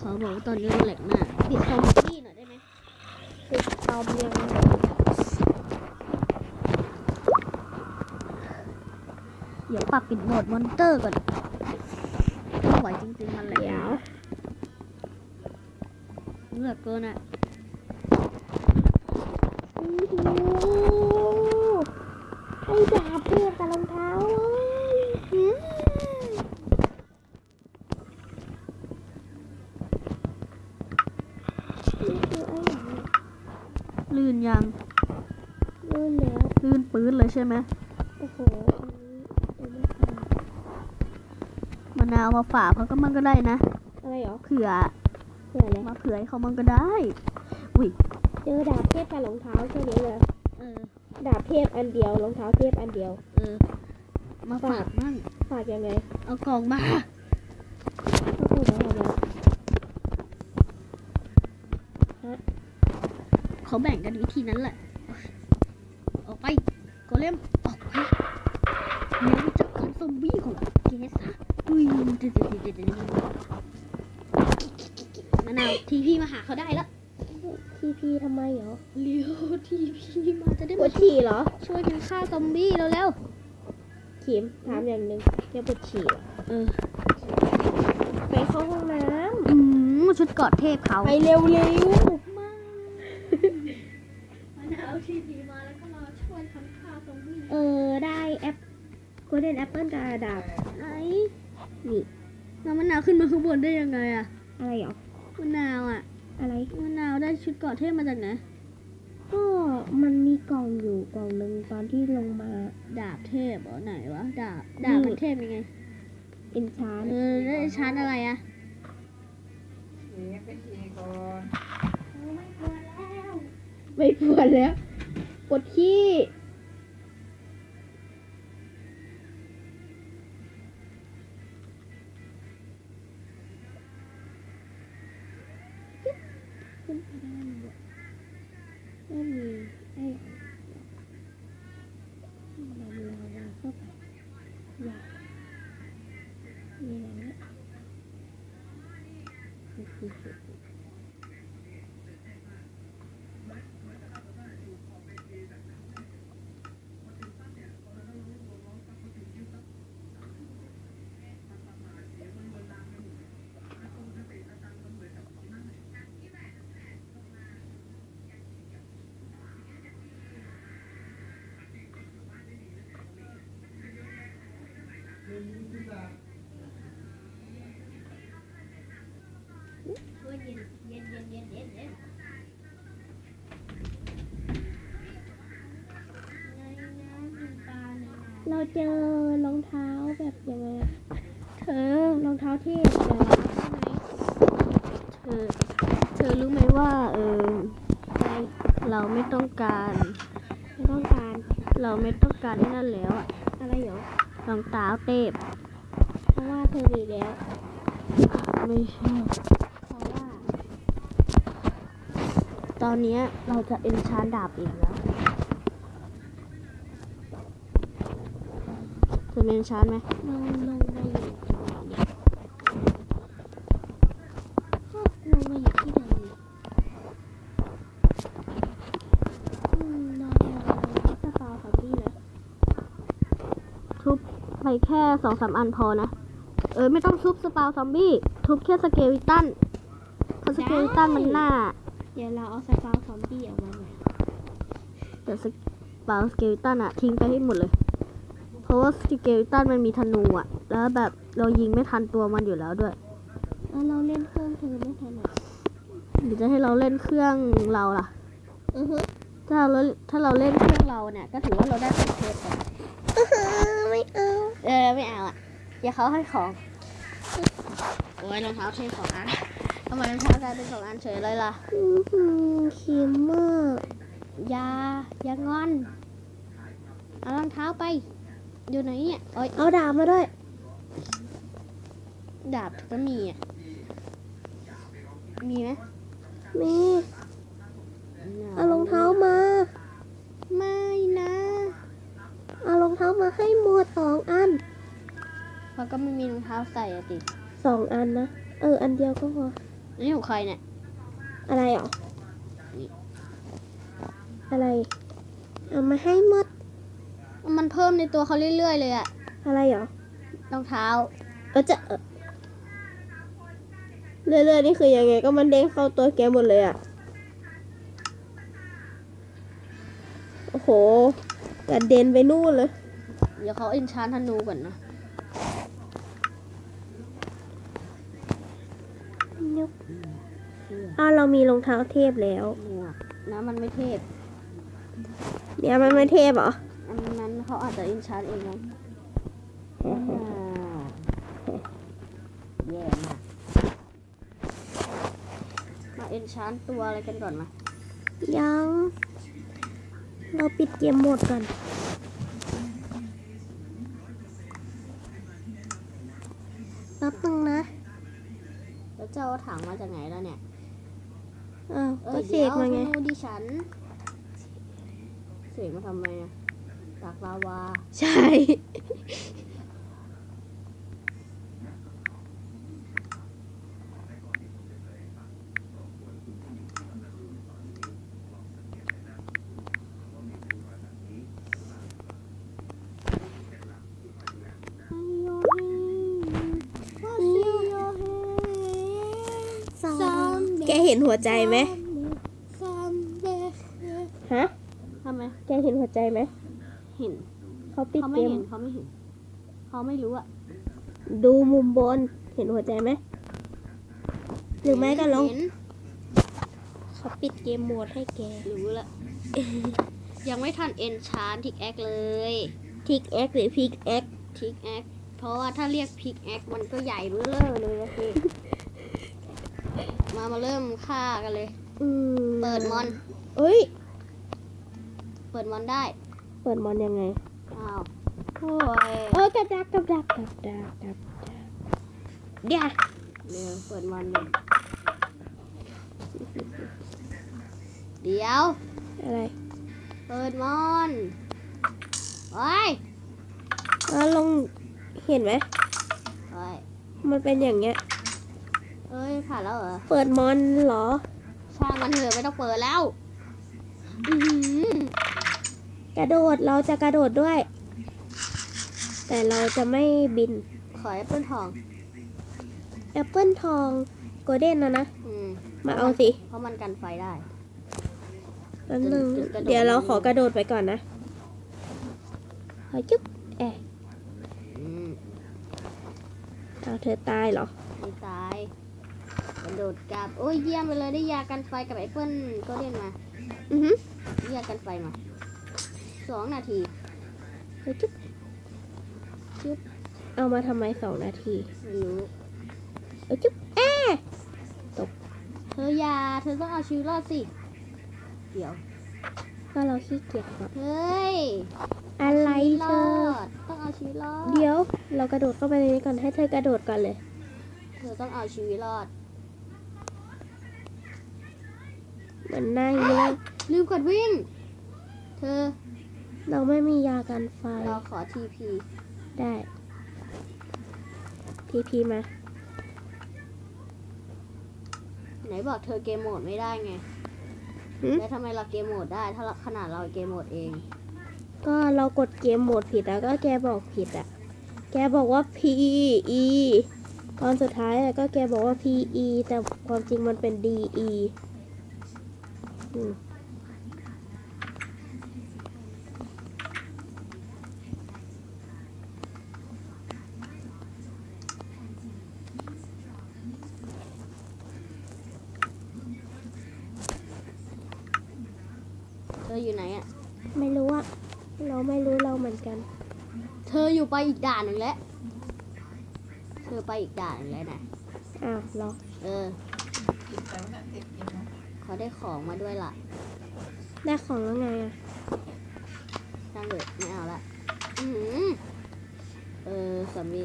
เขาบอกว่าตอนนี้เราแหลกมากปิดคอมพี่หน่อยได้ไหมปิดคอมยังเดี๋ยวปรับปิดโหมดมอนเตอร์ก่อนไม่ไหวจริงๆมันแหลกเลือกเกินอ่ะให้ดาบเพื่อนกับรองเท้าลื่นยังลื่นแล้วลื่นปื้นเลยใช่ไหมโอ้โหมะนาวมาฝากเขาก็มันก็ได้นะอะไรหรอเผื่ออะไรมาเผื่อให้เขามันก็ได้อุ้ยเจอดาบเทพกับรองเท้าแค่นี้เลยดาบเทพอันเดียวรองเท้าเทพอันเดียวมาฝากมั่งฝากยังไงเอากล่องมาเขาแบ่งกันวิธีนั้นแหละออกไปโกเลมออกไปเดี๋ยวจับคอนซอมบี้ของเกสอะอุ้ยมะนาวทีพี่มาหาเขาได้แล้วทีพีทำไมเหรอเลี้ยวทีพี่มาจะได้ปวดฉี่เหรอช่วยกันฆ่าซอมบี้เร็วขิมถามอย่างหนึ่งแกปวดฉี่ไปเข้าห้องน้ำชุดกอดเทพเขาไปเร็วมานาวทีพีมาแล้วก็มาช่วยทำฆ่าซอมบี้ได้แอปโกลเด้นแอปเปิลกับดาบไหนนี่น้ำมะนาวขึ้นมาข้างบนได้ยังไงอะอะไรหรอมะนาวอะอะไรมะนาวได้ชุดกอดเทพมาจากไหนก็มันมีกล่องอยู่กล่องหนึ่งตอนที่ลงมาดาบเทพเหรอไหนวะดาบมันเทพยังไงเอ็นชาน ได้เอ็นชานอะไรอะไม่ปวดแล้วปวดขี้ไม่มีไอ้เราเข้าไปอย่ามีอะไรเนี่ยเราเจอรองเท้าแบบยังไงรองเท้าเทพเหรอเธอรู้ไหมว่าอะไรเราไม่ต้องการเราไม่ต้องการนั่นแล้วอะอะไรหรอรองเท้าเทพเพราะว่าเธอมีแล้วไม่ใช่เพราะว่าตอนนี้เราจะเอ็นชานดาบอีกแล้วเธอเอ็นชานไหมลงมาอยู่ที่เดิมเราจะเปล่าค่ะพี่นะทุบไปแค่ 2-3 อันพอนะไม่ต้องทุบสปาวซอมบี้ทุบแค่สเกลิตันเพราะสเกลิตันมันหน้าเดี๋ยวเราเอาสปาวซอมบี้ออกมาหน่อยเดี๋ยวสปาวสเกลิตันอะทิ้งไปให้หมดเลยเพราะว่าสเกลิตันมันมีธนูอะแล้วแบบเรายิงไม่ทันตัวมันอยู่แล้วด้วยเราเล่นเครื่องเธอไม่ทันอ่ะหรือจะให้เราเล่นเครื่องเราล่ะถ้าเราเล่นเครื่องเราเนี่ยก็ถือว่าเราได้ผลเทปไปไม่เอาไม่เอาอ่ะอย่าเขาให้ของโอ้ยรองเท้าเทพ2 อันทำไมรองเท้ากลายเป็น2 อันเฉยเลยล่ะคิมเมอร์อย่างอนเอารองเท้าไปอยู่ไหนเนี่ยเอาดาบมาด้วยดาบก็มีอ่ะมีไหมมีเอารองเท้ามาไม่นะเอารองเท้ามาให้หมด2 อันเพราะก็ไม่มีรองเท้าใส่อะดิ2 อันนะอันเดียวก็พอ อันนี้ของใครเนี่ย อะไรหรอ อะไร เอามาให้หมด มันเพิ่มในตัวเขาเรื่อยๆเลยอะ อะไรหรอ รองเท้า เรื่อยๆนี่คือยังไงก็มันเด้งเข้าตัวแกหมดเลยอ่ะ โอ้โหกระเด็นไปนู่นเลย เดี๋ยวเขาเอ็นชานธนูก่อนนะ เรามีรองเท้าเทพแล้ว หมวกนะมันไม่เทพ เนี่ยมันไม่เทพเหรอ อันนั้นเขาอาจจะเอ็นชานเองนะแย่มากมาเอ็นชานตัวอะไรกันก่อนมา ยัง เราปิดเกมโหมดก่อนแป๊บนึงนะ แล้วเจ้าเอาถังมาจากไหนแล้วเนี่ย ก็เสกมาไง ธนูดิฉันเสกมาทำไมอะจากลาวา ใช่ แกเห็นหัวใจไหม ฮะ ทำไม แกเห็นหัวใจไหม เห็น เขาปิด เขา เก ไม่ ม เห็นเขาไม่เห็นเขาไม่รู้อะ ดูมุมบน เห็นหัวใจไหม หรือไม่ก็ลอง เห็น เขาปิดเกมโหมดให้แก รู้ละ ยังไม่ทันเอ็นชานทิกแอคเลย ทิกแอคหรือพิกแอค ทิกแอคเพราะว่าถ้าเรียกพิกแอคมันก็ใหญ่เบ้อเลยนะสิมาเริ่มฆ่ากันเลย เปิดมอน เอ้ย เปิดมอนได้ เปิดมอนยังไง อ้าวโอ้ย กับดักเดี๋ยว เร็วเปิดมอนเลยเดี๋ยว อะไร เปิดมอนโอ้ย ลองเห็นไหม โอ้ย มันเป็นอย่างเงี้ย เอ้ยผ่านแล้วเหรอ เปิดมอนเหรอ ช่างมันเถอะไม่ต้องเปิดแล้วอื้อหือก ระโดด เราจะกระโดดด้วย แต่เราจะไม่บิน ขอแอปเปิลทอง แอปเปิลทองโกลเด้นนะ ม มาเอาสิ เพราะมันกันไฟได้ แป๊บนึง กระโดด เดี๋ยวเราขอกระโดดไปก่อนนะขอจุ๊บอืม เอาเธอตายเหรอ ไม่ตายกระโดดกลับโอ้ยเยี่ยมไปเลยได้ยากันไฟกับแอปเปิลก็เล่นมา ยากันไฟมา2 นาที ขอจุ๊บจุ๊บเอามาทำไม2 นาที ไม่รู้ เอาจุ๊บเธอต้องเอาชีวิตรอดสิ เดี๋ยว ก็เราขี้เกียจก่อน เฮ้ย อะไร ชีวิต เธ ร อ อดต้องเอาชีวิตรอด เดี๋ยว เรากระโดดเข้าไปในนี้ก่อน ให้เธอกระโดดก่อนเลย เธอต้องเอาชีวิตรอด มันน่าอย่างนี้แล้ว ลืมกดวิ่ง เธอ เราไม่มียากันไฟ เราขอทีพี ได้ทีพีมา ไหนบอกเธอเกมโหมดไม่ได้ไง หึ แล้วทำไมเราเกมโหมดได้ ถ้าเราขนาดเราเกมโหมดเอง ก็เรากดเกมโหมดผิดแล้วก็แกบอกผิดอ่ะ แกบอกว่า PE ตอนสุดท้ายอะก็แกบอกว่า PE แต่ความจริงมันเป็น DE เธออยู่ไหนอะ ไม่รู้อะเราไม่รู้เราเหมือนกัน เธออยู่ไปอีกด่านหนึ่งแล้ว เธอไปอีกด่านหนึ่งแล้วนะ อ้าวเหรอ เออเขาได้ของมาด้วยล่ะ ได้ของแล้วไงอะ ช่างเถอะไม่เอาละสามี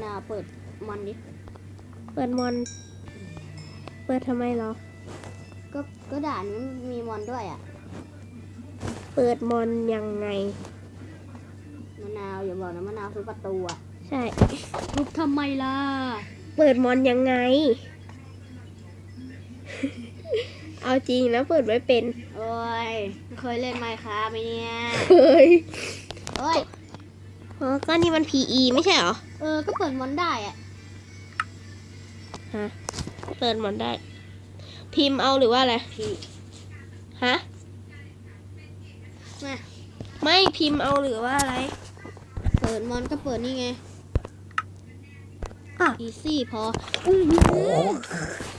นาเปิดมันดิ เปิดมอน เปิดทำไมเหรอ ก็ด่านนี้มีมอนด้วยอ่ะ เปิดมอนยังไง มะนาวอย่าบอกนะมะนาวทุบประตูอ่ะ ใช่ ทุบทำไมล่ะ เปิดมอนยังไง เอาจริงนะเปิดไม่เป็น โอ้ยเคยเล่นไมค์ครับไหมเนี่ย เคย โอ้ย อ๋อก็นี่มัน PE ไม่ใช่เหรอ ก็เปิดมอนได้อะ ฮะเปิดมันได้ พิมพ์เอาหรือว่าอะไร พี่ ฮะ มา ไม่พิมพ์เอาหรือว่าอะไร เปิดมอนก็เปิดนี่ไง อ่ะ อีซี่พอ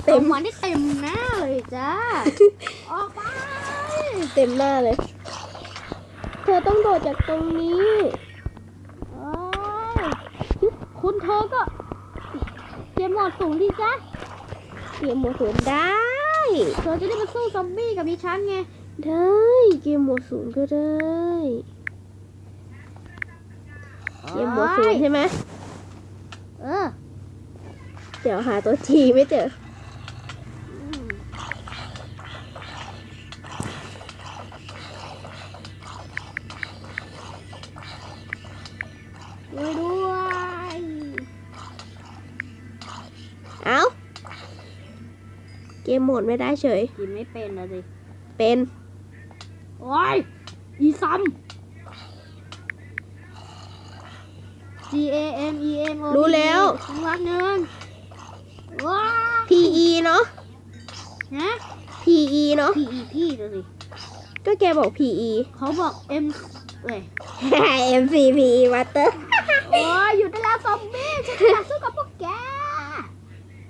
เต็ม วันได้เต็มหน้าเลยจ้า ออกไป เต็มหน้าเลย เธอต้องโดดจากตรงนี้ โอ้ยคุณเธอก็เกมหมดสูงดีจ้ะ เกมโหมดศูนย์ได้ เธอจะได้มาสู้ซอมบี้กับดิฉันไง ได้เกมโหมดศูนย์ก็ได้ เกมโหมดศูนย์ใช่ไหม เออ เดี๋ยวหาตัวจีไม่เจอ ด้วยด้วย เอ้า เกมโหมดไม่ได้เฉย กินไม่เป็นนะสิ เป็น โอ้ย อีซัม GAMEMO รู้แล้ว จังหวะหนึ่งว้า PE เนาะ นะ PE เนาะ PEP ดูสิ ก็แกบอก PE เขาบอก M เอ้ย MCP วัตเตอร์ โอ้ยอยู่ได้แล้วซอมบี้ฉันอยากสู้กับพวกแก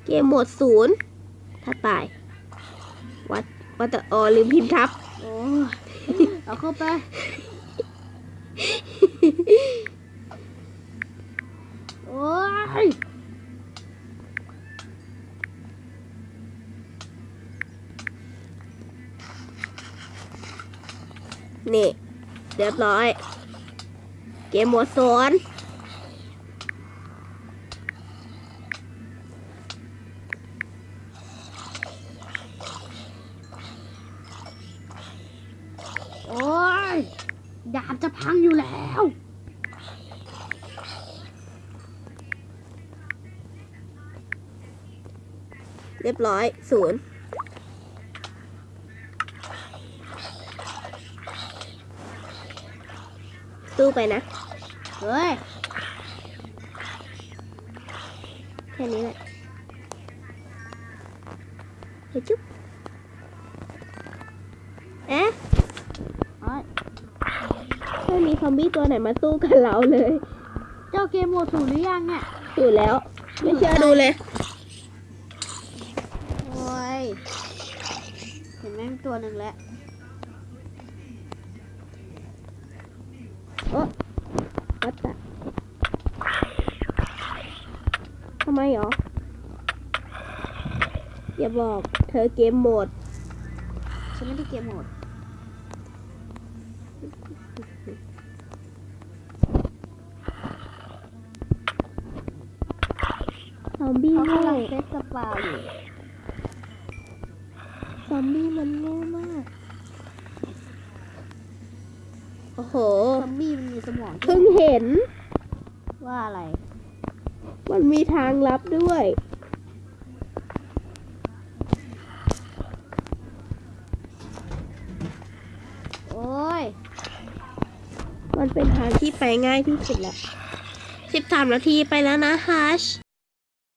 เกมโหมดศูนย์ถ้าตาย วัตเตอร์อ๋อลืมพิมพ์ทับ โอ้ยเอาเข้าไป โอ้ย นี่ เรียบร้อย เกมโหมดศูนย์ โอ้ยดาบจะพังอยู่แล้ว เรียบร้อยศูนย์สู้ไปนะ เฮ้ย แค่นี้แหละเฮ้ยจุ๊บเอ๊ะ โอ้ย ไม่มีซอมบี้ตัวไหนมาสู้กับเราเลย เจ้าเกมโหมดถูกหรือยังเนี่ย อยู่แล้ว ไม่เชื่อดูเลย โอ้ย เห็นไหมมีตัวหนึ่งแล้ว โอ๊ะวัดตะทำไมหรอ อย่าบอกเธอเกมโหมด ฉันไม่ได้เกมโหมด ซอมบี้ เขา โง่ กำลังเซตสปาอยู่ ซอมบี้มันโง่มาก โอ้โห ซอมบี้มันมีสมอง เพิ่งเห็น ว่าอะไร มันมีทางลับด้วย โอ้ย มันเป็นทางที่ไปง่ายที่สุดแล้ว13 นาทีไปแล้วนะฮัช